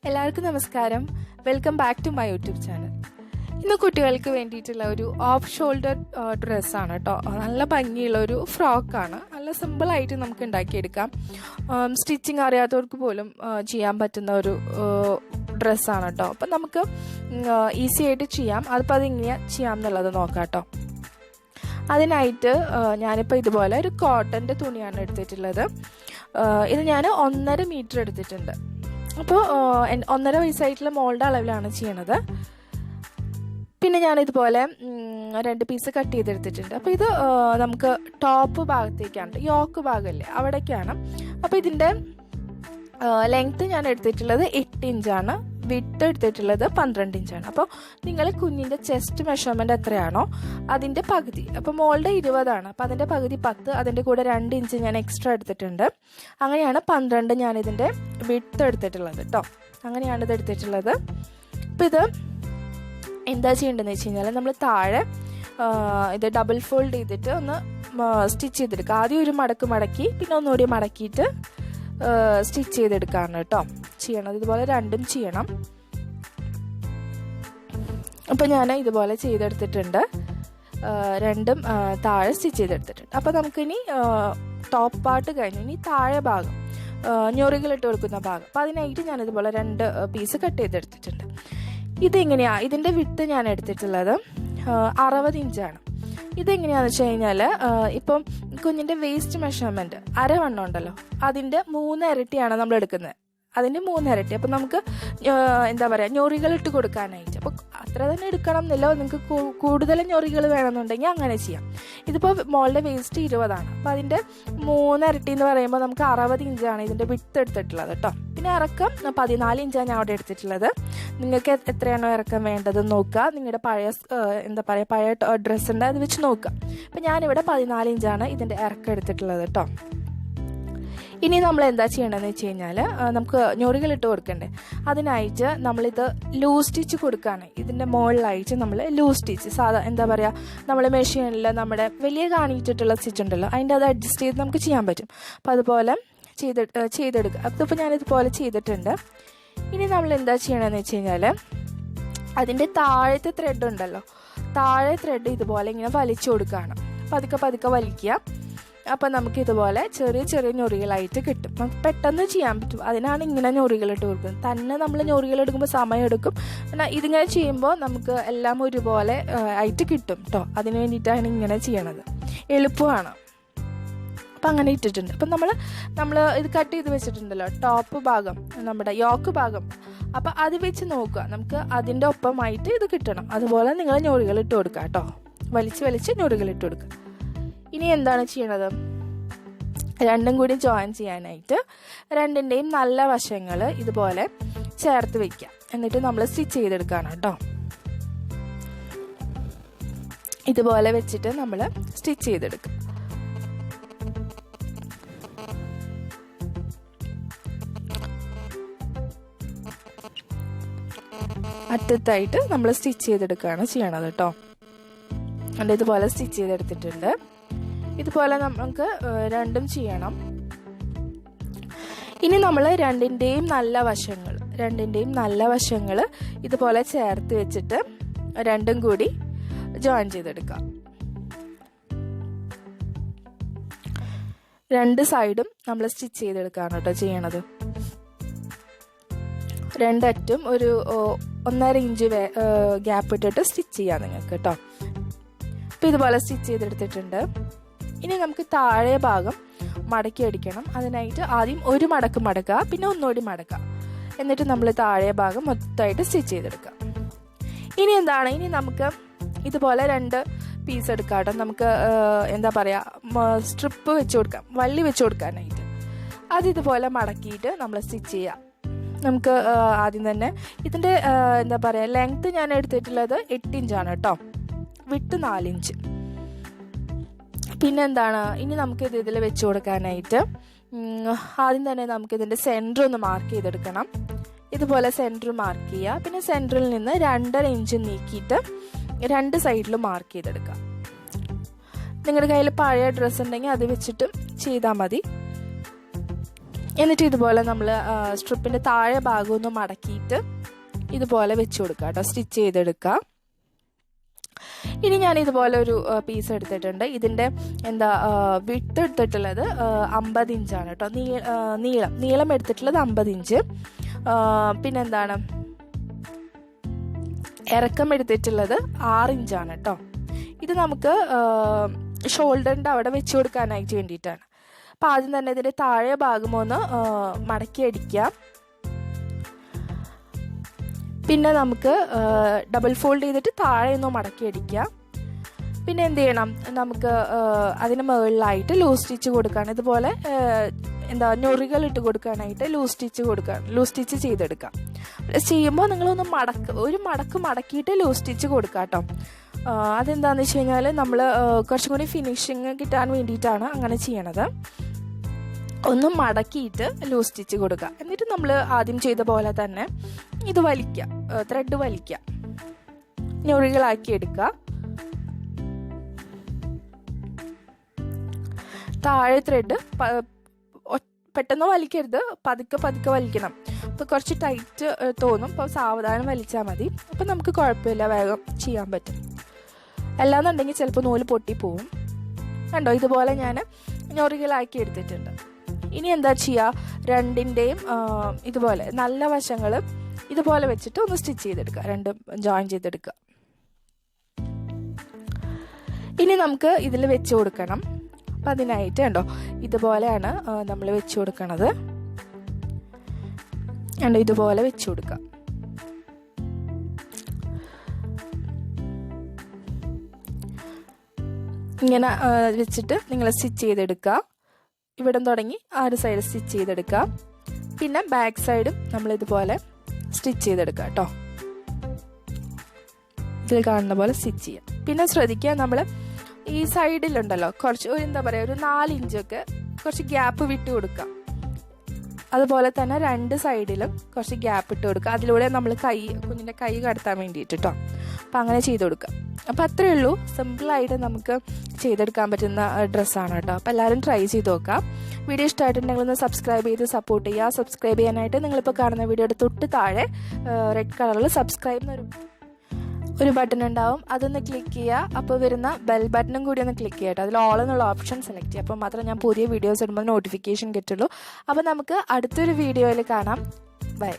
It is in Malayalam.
എല്ലാവർക്കും നമസ്കാരം. Welcome back to my YouTube channel. ഇന്ന് കുട്ടികൾക്ക് വേണ്ടിയിട്ടുള്ള ഒരു ഓഫ് ഷോൾഡർ ഡ്രസ്സാണ് കേട്ടോ. നല്ല ഭംഗിയുള്ള ഒരു ഫ്രോക്കാണ്. നല്ല സിമ്പിളായിട്ട് നമുക്ക് ഉണ്ടാക്കിയെടുക്കാം. സ്റ്റിച്ചിങ് അറിയാത്തവർക്ക് പോലും ചെയ്യാൻ പറ്റുന്ന ഒരു ഡ്രസ്സാണ് കേട്ടോ. അപ്പം നമുക്ക് ഈസി ആയിട്ട് ചെയ്യാം. അതിപ്പോൾ അതെങ്ങനെയാണ് ചെയ്യാം എന്നുള്ളത് നോക്കാം കേട്ടോ. അതിനായിട്ട് ഞാനിപ്പോൾ ഇതുപോലെ ഒരു കോട്ടൻ്റെ തുണിയാണ് എടുത്തിട്ടുള്ളത്. ഇത് ഞാൻ 1.5 മീറ്റർ എടുത്തിട്ടുണ്ട്. അപ്പോൾ 1.5 വയസ്സായിട്ടുള്ള മോളുടെ അളവിലാണ് ചെയ്യണത്. പിന്നെ ഞാനിതുപോലെ 2 പീസ് കട്ട് ചെയ്തെടുത്തിട്ടുണ്ട്. അപ്പോൾ ഇത് നമുക്ക് ടോപ്പ് ഭാഗത്തേക്കാണ്, യോക്ക് ഭാഗമല്ലേ അവിടേക്കാണ്. അപ്പോൾ ഇതിൻ്റെ ലെങ്ത്ത് ഞാൻ എടുത്തിട്ടുള്ളത് 8 ഇഞ്ചാണ്, വിഡ്ത്ത് എടുത്തിട്ടുള്ളത് 12 ഇഞ്ചാണ്. അപ്പോൾ നിങ്ങൾ കുഞ്ഞിൻ്റെ ചെസ്റ്റ് മെഷർമെൻറ്റ് എത്രയാണോ അതിൻ്റെ പകുതി, അപ്പോൾ മോളുടെ 20ആണ്, അപ്പോൾ അതിൻ്റെ പകുതി 10, അതിൻ്റെ കൂടെ 2 ഇഞ്ച് ഞാൻ എക്സ്ട്രാ എടുത്തിട്ടുണ്ട്. അങ്ങനെയാണ് 12 ഞാനിതിൻ്റെ വിഡ്ത്ത് എടുത്തിട്ടുള്ളത് കേട്ടോ. അങ്ങനെയാണ് ഇത് എടുത്തിട്ടുള്ളത്. അപ്പോൾ ഇത് എന്താ ചെയ്യേണ്ടതെന്ന് വെച്ച് കഴിഞ്ഞാൽ നമ്മൾ താഴെ ഇത് ഡബിൾ ഫോൾഡ് ചെയ്തിട്ട് ഒന്ന് സ്റ്റിച്ച് ചെയ്തെടുക്കുക. ആദ്യം ഒരു മടക്കി പിന്നെ ഒന്നുകൂടി മടക്കിയിട്ട് സ്റ്റിച്ച് ചെയ്തെടുക്കാണ് കേട്ടോ ചെയ്യണം. ഇതുപോലെ രണ്ടും ചെയ്യണം. അപ്പോൾ ഞാൻ ഇതുപോലെ ചെയ്തെടുത്തിട്ടുണ്ട്. രണ്ടും താഴെ സ്റ്റിച്ച് ചെയ്തെടുത്തിട്ടുണ്ട്. അപ്പോൾ നമുക്കിനി ടോപ്പ് പാർട്ട് കഴിഞ്ഞു. ഇനി താഴെ ഭാഗം ഞൊറികളിട്ട് കൊടുക്കുന്ന ഭാഗം. അപ്പോൾ അതിനായിട്ട് ഞാനിതുപോലെ 2 പീസ് കട്ട് ചെയ്തെടുത്തിട്ടുണ്ട്. ഇതെങ്ങനെയാണ്, ഇതിൻ്റെ വിഡ്ത്ത് ഞാൻ എടുത്തിട്ടുള്ളത് 60 ഇഞ്ചാണ്. ഇതെങ്ങനെയാണെന്ന് വെച്ച് കഴിഞ്ഞാൽ ഇപ്പം കുഞ്ഞിൻ്റെ വേസ്റ്റ് മെഷർമെൻറ്റ് അരവണ്ണം ഉണ്ടല്ലോ, അതിൻ്റെ 3 ഇരട്ടിയാണ് നമ്മൾ എടുക്കുന്നത്. അതിൻ്റെ 3 ഇരട്ടി. അപ്പം നമുക്ക് എന്താ പറയുക, ഞൊറികളിട്ട് കൊടുക്കാനായിട്ട്. അപ്പോൾ അത്ര തന്നെ എടുക്കണം എന്നില്ല, നിങ്ങൾക്ക് കൂടുതൽ ഞൊറികൾ വേണമെന്നുണ്ടെങ്കിൽ അങ്ങനെ ചെയ്യാം. ഇതിപ്പോൾ മോളുടെ വേസ്റ്റ് 20ആണ്. അപ്പോൾ അതിൻ്റെ 3 ഇരട്ടി എന്ന് പറയുമ്പോൾ നമുക്ക് 60 ഇഞ്ചാണ് ഇതിൻ്റെ വിഡ്ത്ത് എടുത്തിട്ടുള്ളത് കേട്ടോ. പിന്നെ ഇറക്കം 14 ഇഞ്ചാണ് ഞാൻ അവിടെ എടുത്തിട്ടുള്ളത്. നിങ്ങൾക്ക് എത്രയാണോ ഇറക്കം വേണ്ടതെന്ന് നോക്കുക. നിങ്ങളുടെ പഴയ ഡ്രസ്സുണ്ട് അത് വെച്ച് നോക്കുക. അപ്പം ഞാനിവിടെ 14 ഇഞ്ചാണ് ഇതിൻ്റെ ഇറക്കം എടുത്തിട്ടുള്ളത് കേട്ടോ. ഇനി നമ്മൾ എന്താ ചെയ്യേണ്ടതെന്ന് വെച്ച് കഴിഞ്ഞാൽ നമുക്ക് ഞൊറികളിട്ട് കൊടുക്കണ്ടേ. അതിനായിട്ട് നമ്മളിത് ലൂസ് സ്റ്റിച്ച് കൊടുക്കുകയാണ്. ഇതിൻ്റെ മുകളിലായിട്ട് നമ്മൾ ലൂസ് സ്റ്റിച്ച് എന്താ പറയുക, നമ്മൾ മെഷീനിൽ നമ്മുടെ വലിയ കാണിച്ചിട്ടുള്ള സ്റ്റിച്ച് ഉണ്ടല്ലോ, അതിൻ്റെ അത് അഡ്ജസ്റ്റ് ചെയ്ത് നമുക്ക് ചെയ്യാൻ പറ്റും. അപ്പോൾ അതുപോലെ ചെയ്തെടുക്കുക. അതിപ്പോൾ ഞാനിതുപോലെ ചെയ്തിട്ടുണ്ട്. ഇനി നമ്മൾ എന്താ ചെയ്യണമെന്ന് വെച്ച് കഴിഞ്ഞാൽ അതിൻ്റെ താഴത്തെ ത്രെഡ് ഉണ്ടല്ലോ, താഴെ ത്രെഡ് ഇതുപോലെ ഇങ്ങനെ വലിച്ചു കൊടുക്കുകയാണ്. പതുക്കെ വലിക്കുക. അപ്പം നമുക്ക് ഇതുപോലെ ചെറിയ ഞൊറികളായിട്ട് കിട്ടും. നമുക്ക് പെട്ടെന്ന് ചെയ്യാൻ പറ്റും. അതിനാണ് ഇങ്ങനെ ഞൊറികളിട്ട് കൊടുക്കുന്നത്. തന്നെ നമ്മൾ ഞൊറികളെടുക്കുമ്പോൾ സമയം എടുക്കും. എന്നാൽ ഇതിങ്ങനെ ചെയ്യുമ്പോൾ നമുക്ക് എല്ലാം ഒരുപോലെ ആയിട്ട് കിട്ടും കേട്ടോ. അതിന് വേണ്ടിയിട്ടാണ് ഇങ്ങനെ ചെയ്യണത്, എളുപ്പമാണ്. അപ്പം അങ്ങനെ ഇട്ടിട്ടുണ്ട്. അപ്പം നമ്മൾ ഇത് കട്ട് ചെയ്ത് വെച്ചിട്ടുണ്ടല്ലോ ടോപ്പ് ഭാഗം, നമ്മുടെ യോക്ക് ഭാഗം. അപ്പം അത് വെച്ച് നോക്കുക, നമുക്ക് അതിൻ്റെ ഒപ്പമായിട്ട് ഇത് കിട്ടണം. അതുപോലെ നിങ്ങൾ ഞൊറികളിട്ട് കൊടുക്കുക കേട്ടോ. വലിച്ച് ഞൊറികളിട്ട് കൊടുക്കുക. ഇനി എന്താണ് ചെയ്യണത്, രണ്ടും കൂടി ജോയിൻ ചെയ്യാനായിട്ട് 2ൻ്റെയും നല്ല വശങ്ങൾ ഇതുപോലെ ചേർത്ത് വയ്ക്കുക. എന്നിട്ട് നമ്മൾ സ്റ്റിച്ച് ചെയ്തെടുക്കുകയാണ് കേട്ടോ. ഇതുപോലെ വെച്ചിട്ട് നമ്മൾ സ്റ്റിച്ച് ചെയ്തെടുക്കുക. അറ്റത്തായിട്ട് നമ്മൾ സ്റ്റിച്ച് ചെയ്തെടുക്കുകയാണ് ചെയ്യണത് കേട്ടോ. അതുകൊണ്ട് ഇതുപോലെ സ്റ്റിച്ച് ചെയ്തെടുത്തിട്ടുണ്ട്. ഇതുപോലെ നമുക്ക് രണ്ടും ചെയ്യണം. ഇനി നമ്മൾ രണ്ടിൻ്റെയും നല്ല വശങ്ങൾ ഇതുപോലെ ചേർത്ത് വെച്ചിട്ട് രണ്ടും കൂടി ജോയിൻ ചെയ്തെടുക്കാം. 2 സൈഡും നമ്മൾ സ്റ്റിച്ച് ചെയ്തെടുക്കുകയാണ് കേട്ടോ ചെയ്യണത്. 2 അറ്റും ഒരു 1.5 ഇഞ്ച് ഗ്യാപ്പ് ഇട്ടിട്ട് സ്റ്റിച്ച് ചെയ്യാം നിങ്ങൾക്ക് കേട്ടോ. അപ്പോൾ ഇതുപോലെ സ്റ്റിച്ച് ചെയ്തെടുത്തിട്ടുണ്ട്. ഇനി നമുക്ക് താഴെ ഭാഗം മടക്കി അടിക്കണം. അതിനായിട്ട് ആദ്യം ഒരു മടക്കുക, പിന്നെ ഒന്നുകൂടി മടക്കുക. എന്നിട്ട് നമ്മൾ താഴെ ഭാഗം മൊത്തമായിട്ട് സ്റ്റിച്ച് ചെയ്തെടുക്കുക. ഇനി നമുക്ക് ഇതുപോലെ 2 പീസ് എടുക്കാം കേട്ടോ. നമുക്ക് എന്താ പറയുക, സ്ട്രിപ്പ് വെച്ച് കൊടുക്കാം, വള്ളി വെച്ച് കൊടുക്കാനായിട്ട്. അത് ഇതുപോലെ മടക്കിയിട്ട് നമ്മൾ സ്റ്റിച്ച് ചെയ്യാം. നമുക്ക് ആദ്യം തന്നെ ഇതിൻ്റെ എന്താ പറയുക, ലെങ്ത്ത് ഞാൻ എടുത്തിട്ടുള്ളത് 8 ഇഞ്ചാണ് കേട്ടോ, വിട്ട് 4 ഇഞ്ച്. പിന്നെന്താണ്, ഇനി നമുക്കിത് ഇതിൽ വെച്ച് കൊടുക്കാനായിട്ട് ആദ്യം തന്നെ നമുക്കിതിൻ്റെ സെൻറ്റർ ഒന്ന് മാർക്ക് ചെയ്തെടുക്കണം. ഇതുപോലെ സെൻറ്റർ മാർക്ക് ചെയ്യുക. പിന്നെ സെൻറ്ററിൽ നിന്ന് 2.5 ഇഞ്ച് നീക്കിയിട്ട് 2 സൈഡിലും മാർക്ക് ചെയ്തെടുക്കുക. നിങ്ങളുടെ കയ്യിൽ പഴയ ഡ്രസ്സ് ഉണ്ടെങ്കിൽ അത് വെച്ചിട്ട് ചെയ്താൽ മതി. എന്നിട്ട് ഇതുപോലെ നമ്മൾ സ്ട്രിപ്പിൻ്റെ താഴെ ഭാഗം ഒന്ന് മടക്കിയിട്ട് ഇതുപോലെ വെച്ച് കൊടുക്കുക കേട്ടോ, സ്റ്റിച്ച് ചെയ്തെടുക്കുക. ഇനി ഞാൻ ഇതുപോലെ ഒരു പീസ് എടുത്തിട്ടുണ്ട്. ഇതിൻ്റെ വിഡ്ത്ത് എടുത്തിട്ടുള്ളത് 50 ഇഞ്ചാണ് കേട്ടോ. നീളം എടുത്തിട്ടുള്ളത് 50 ഇഞ്ച്. പിന്നെന്താണ്, ഇറക്കം എടുത്തിട്ടുള്ളത് 6 ഇഞ്ചാണ് കേട്ടോ. ഇത് നമുക്ക് ഷോൾഡറിൻ്റെ അവിടെ വെച്ച് കൊടുക്കാനായിട്ട് വേണ്ടിയിട്ടാണ്. അപ്പോൾ ആദ്യം തന്നെ ഇതിൻ്റെ താഴെ ഭാഗം ഒന്ന് മടക്കി അടിക്കാം. പിന്നെ നമുക്ക് ഡബിൾ ഫോൾഡ് ചെയ്തിട്ട് താഴെ ഒന്ന് മടക്കി അടിക്കാം. പിന്നെ എന്ത് ചെയ്യണം, നമുക്ക് അതിന് മുകളിലായിട്ട് ലൂസ് സ്റ്റിച്ച് കൊടുക്കുകയാണ്. ഇതുപോലെ ഞൊറികൾ ഇട്ട് കൊടുക്കാനായിട്ട് ലൂസ് സ്റ്റിച്ച് ചെയ്തെടുക്കാം. ചെയ്യുമ്പോൾ നിങ്ങളൊന്ന് ഒരു മടക്ക് മടക്കിയിട്ട് ലൂസ് സ്റ്റിച്ച് കൊടുക്കാം കേട്ടോ. അതെന്താണെന്ന് വെച്ച് കഴിഞ്ഞാൽ നമ്മൾ കുറച്ചും കൂടി ഫിനിഷിങ് കിട്ടാൻ വേണ്ടിയിട്ടാണ് അങ്ങനെ ചെയ്യണത്. ഒന്ന് മടക്കിയിട്ട് ലൂസ് സ്റ്റിച്ച് കൊടുക്കുക. എന്നിട്ട് നമ്മൾ ആദ്യം ചെയ്ത പോലെ തന്നെ ഇത് വലിക്കുക, ത്രെഡ് വലിക്കുക, ഞൊറികളാക്കി എടുക്കുക. താഴെ ത്രെഡ് പെട്ടെന്ന് വലിക്കരുത്, പതുക്കെ വലിക്കണം. അപ്പോൾ കുറച്ച് ടൈറ്റ് തോന്നും, അപ്പോൾ സാവധാനം വലിച്ചാൽ മതി. അപ്പോൾ നമുക്ക് കുഴപ്പമില്ല, വേഗം ചെയ്യാൻ പറ്റും. അല്ലാന്നുണ്ടെങ്കിൽ ചിലപ്പോൾ നൂല് പൊട്ടിപ്പോവും. കണ്ടോ, ഇതുപോലെ ഞാൻ ഞൊറികളാക്കി എടുത്തിട്ടുണ്ട്. ഇനി എന്താ ചെയ്യുക, രണ്ടിൻ്റെയും ഇതുപോലെ നല്ല വശങ്ങൾ ഇതുപോലെ വെച്ചിട്ട് ഒന്ന് സ്റ്റിച്ച് ചെയ്തെടുക്കുക, രണ്ടും ജോയിൻ ചെയ്തെടുക്കുക. ഇനി നമുക്ക് ഇതിൽ വെച്ച് കൊടുക്കണം. അപ്പം അതിനായിട്ട് കണ്ടോ, ഇതുപോലെയാണ് നമ്മൾ വെച്ച് കൊടുക്കണത്. കണ്ടോ, ഇതുപോലെ വെച്ച് കൊടുക്കുക. ഇങ്ങനെ വെച്ചിട്ട് നിങ്ങൾ സ്റ്റിച്ച് ചെയ്തെടുക്കുക. ഇവിടെ തുടങ്ങി ആ ഒരു സൈഡ് സ്റ്റിച്ച് ചെയ്തെടുക്കുക. പിന്നെ ബാക്ക് സൈഡും നമ്മളിതുപോലെ സ്റ്റിച്ച് ചെയ്തെടുക്കുക കേട്ടോ. ഇതിൽ കാണുന്ന പോലെ സ്റ്റിച്ച് ചെയ്യാം. പിന്നെ ശ്രദ്ധിക്കുക, നമ്മൾ ഈ സൈഡിലുണ്ടല്ലോ കുറച്ച് ഒരു 4 ഇഞ്ചൊക്കെ കുറച്ച് ഗ്യാപ്പ് വിട്ട് കൊടുക്കുക. അതുപോലെ തന്നെ 2 സൈഡിലും കുറച്ച് ഗ്യാപ്പ് ഇട്ട് കൊടുക്കുക. അതിലൂടെ നമ്മൾ കുഞ്ഞിൻ്റെ കൈ കടത്താൻ വേണ്ടിയിട്ട് കേട്ടോ. അപ്പം അങ്ങനെ ചെയ്ത് കൊടുക്കുക. അപ്പം അത്രയേ ഉള്ളൂ, സിമ്പിളായിട്ട് നമുക്ക് ചെയ്തെടുക്കാൻ പറ്റുന്ന ഡ്രസ്സാണ് കേട്ടോ. അപ്പോൾ എല്ലാവരും ട്രൈ ചെയ്ത് നോക്കാം. വീഡിയോ ഇഷ്ടമായിട്ടുണ്ടെങ്കിൽ ഒന്ന് സബ്സ്ക്രൈബ് ചെയ്ത് സപ്പോർട്ട് ചെയ്യുക. സബ്സ്ക്രൈബ് ചെയ്യാനായിട്ട് നിങ്ങളിപ്പോൾ കാണുന്ന വീഡിയോയുടെ തൊട്ട് താഴെ റെഡ് കളറിൽ സബ്സ്ക്രൈബ് എന്നൊരു ബട്ടൺ ഉണ്ടാവും, അതൊന്ന് ക്ലിക്ക് ചെയ്യുക. അപ്പോൾ വരുന്ന ബെൽ ബട്ടണും കൂടി ഒന്ന് ക്ലിക്ക് ചെയ്യട്ടോ. അതിൽ ഓൾ എന്നുള്ള ഓപ്ഷൻ സെലക്ട് ചെയ്യുക. അപ്പോൾ മാത്രമേ ഞാൻ പുതിയ വീഡിയോസ് ഇടുമ്പോൾ നോട്ടിഫിക്കേഷൻ കിട്ടുള്ളൂ. അപ്പോൾ നമുക്ക് അടുത്തൊരു വീഡിയോയിൽ കാണാം. ബൈ.